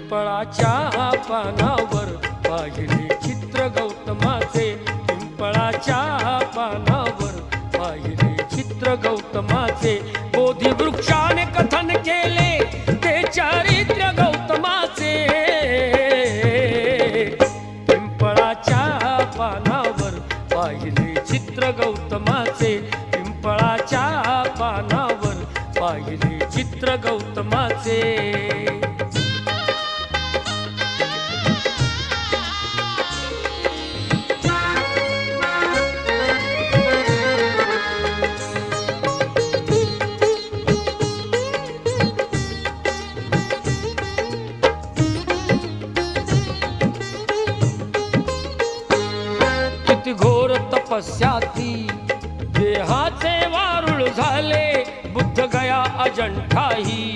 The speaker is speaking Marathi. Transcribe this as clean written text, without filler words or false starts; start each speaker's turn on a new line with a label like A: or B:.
A: पिंपळाच्या पानावर पाहिले चित्र गौतमाचे, पिंपळाच्या पानावर पाहिले चित्र गौतमाचे, बोधी वृक्षाने कथन केले ते चारित्र्य गौतमाचे, पिंपळाच्या पानावर पाहिले चित्र गौतमाचे, पिंपळाच्या पानावर पाहिले चित्र गौतमाचे। किती घोर तपस्याती देहाचे वारुळ झाले, बुद्ध गया अजंठाही